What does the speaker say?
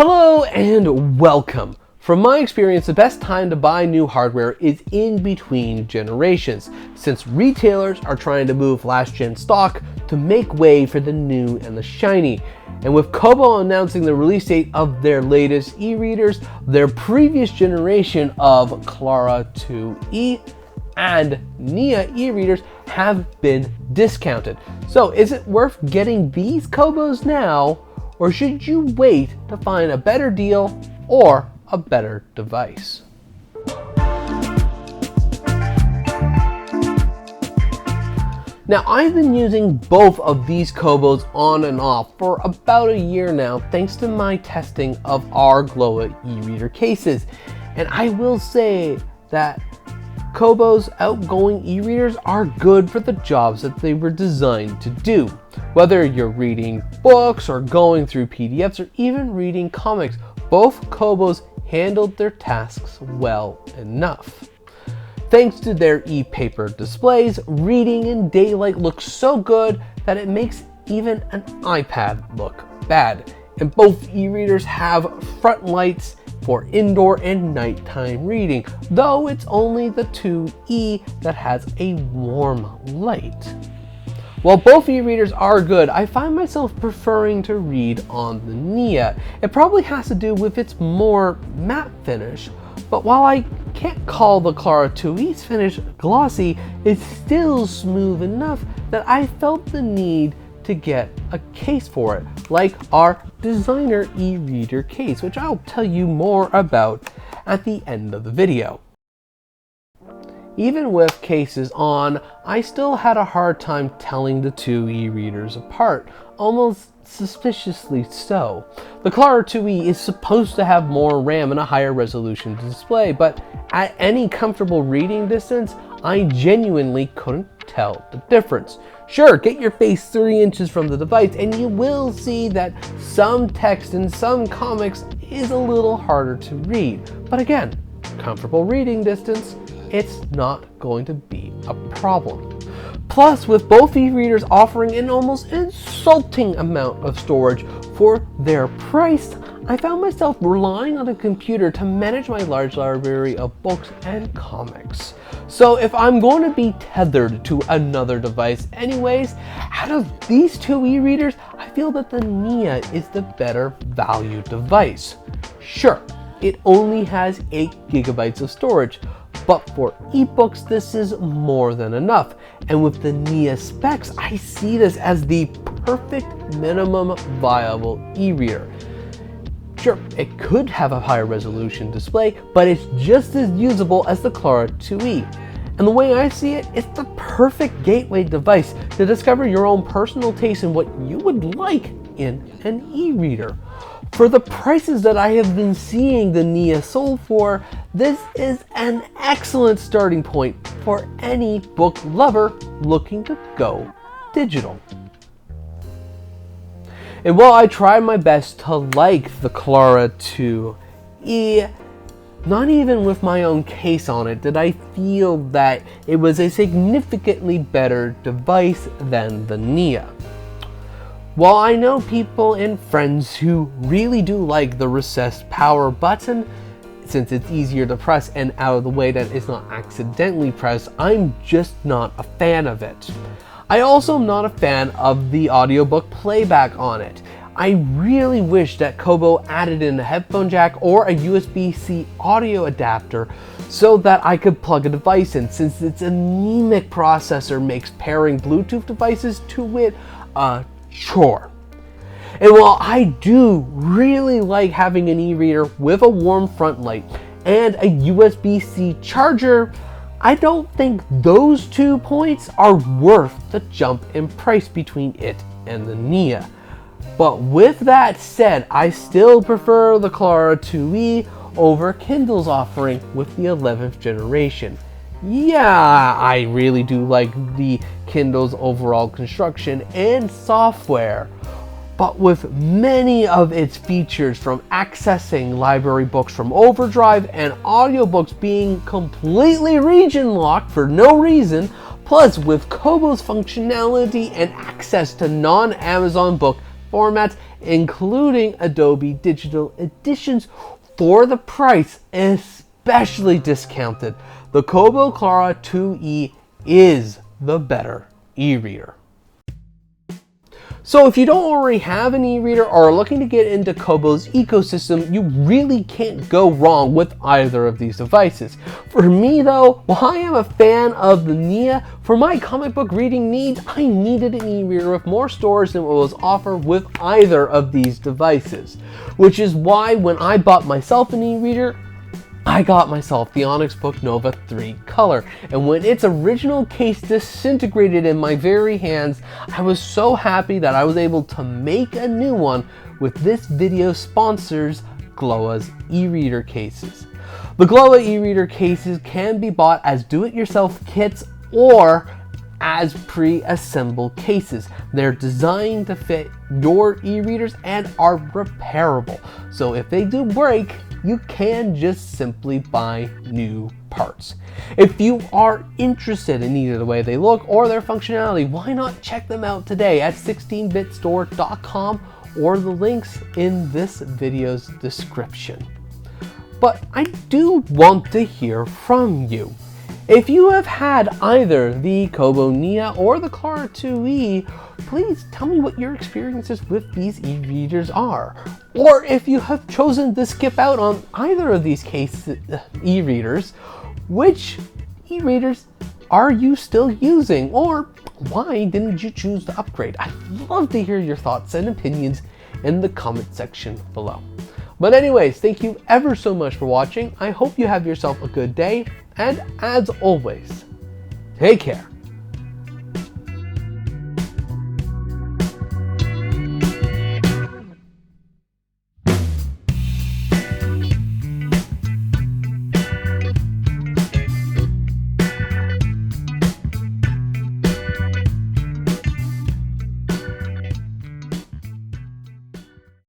Hello and welcome. From my experience, the best time to buy new hardware is in between generations, since retailers are trying to move last gen stock to make way for the new and the shiny. And with Kobo announcing the release date of their latest e-readers, their previous generation of Clara 2e and Nia e-readers have been discounted. So is it worth getting these Kobos now, or should you wait to find a better deal or a better device? Now, I've been using both of these Kobos on and off for about a year now, thanks to my testing of our GLoA e-reader cases. And I will say that Kobo's outgoing e-readers are good for the jobs that they were designed to do. Whether you're reading books or going through PDFs or even reading comics, both Kobos handled their tasks well enough. Thanks to their e-paper displays, reading in daylight looks so good that it makes even an iPad look bad. And both e-readers have front lights for indoor and nighttime reading, though it's only the 2e that has a warm light. While both e-readers are good, I find myself preferring to read on the Nia. It probably has to do with its more matte finish, but while I can't call the Clara 2e's finish glossy, it's still smooth enough that I felt the need to get a case for it, like our designer e-reader case, which I'll tell you more about at the end of the video. Even with cases on, I still had a hard time telling the two e-readers apart, almost suspiciously so. The Clara 2e is supposed to have more RAM and a higher resolution display, but at any comfortable reading distance, I genuinely couldn't tell the difference. Sure, get your face 3 inches from the device and you will see that some text in some comics is a little harder to read. But again, comfortable reading distance, it's not going to be a problem. Plus, with both e-readers offering an almost insulting amount of storage for their price, I found myself relying on a computer to manage my large library of books and comics. So if I'm going to be tethered to another device anyways, out of these two e-readers, I feel that the Nia is the better value device. Sure, it only has 8 gigabytes of storage, but for ebooks, this is more than enough. And with the Nia specs, I see this as the perfect minimum viable e-reader. Sure, it could have a higher resolution display, but it's just as usable as the Clara 2e. And the way I see it, it's the perfect gateway device to discover your own personal taste in what you would like in an e-reader. For the prices that I have been seeing the Nia sold for, this is an excellent starting point for any book lover looking to go digital. And while I try my best to like the Clara 2e, not even with my own case on it did I feel that it was a significantly better device than the Nia. While I know people and friends who really do like the recessed power button, since it's easier to press and out of the way that it's not accidentally pressed, I'm just not a fan of it. I also am not a fan of the audiobook playback on it. I really wish that Kobo added in a headphone jack or a USB-C audio adapter so that I could plug a device in, since its anemic processor makes pairing Bluetooth devices to it a chore. And while I do really like having an e-reader with a warm front light and a USB-C charger, I don't think those 2 points are worth the jump in price between it and the Nia. But with that said, I still prefer the Clara 2e over Kindle's offering with the 11th generation. Yeah, I really do like the Kindle's overall construction and software, but with many of its features, from accessing library books from Overdrive and audiobooks being completely region locked for no reason, plus with Kobo's functionality and access to non-Amazon book formats, including Adobe Digital Editions, for the price, especially discounted. The Kobo Clara 2e is the better e-reader. So if you don't already have an e-reader or are looking to get into Kobo's ecosystem, you really can't go wrong with either of these devices. For me though, while I am a fan of the Nia, for my comic book reading needs, I needed an e-reader with more storage than what was offered with either of these devices. Which is why when I bought myself an e-reader, I got myself the Onyx Book Nova 3 Color, and when its original case disintegrated in my very hands, I was so happy that I was able to make a new one with this video sponsor's GLoA's e-reader cases. The GLoA e-reader cases can be bought as do-it-yourself kits or as pre-assembled cases. They're designed to fit your e-readers and are repairable, so if they do break, you can just simply buy new parts. If you are interested in either the way they look or their functionality, why not check them out today at 16bitstore.com or the links in this video's description. But I do want to hear from you. If you have had either the Kobo Nia or the Clara 2e, please tell me what your experiences with these e-readers are. Or if you have chosen to skip out on either of these e-readers, which e-readers are you still using? Or why didn't you choose to upgrade? I'd love to hear your thoughts and opinions in the comment section below. But anyways, thank you ever so much for watching. I hope you have yourself a good day, and as always, take care.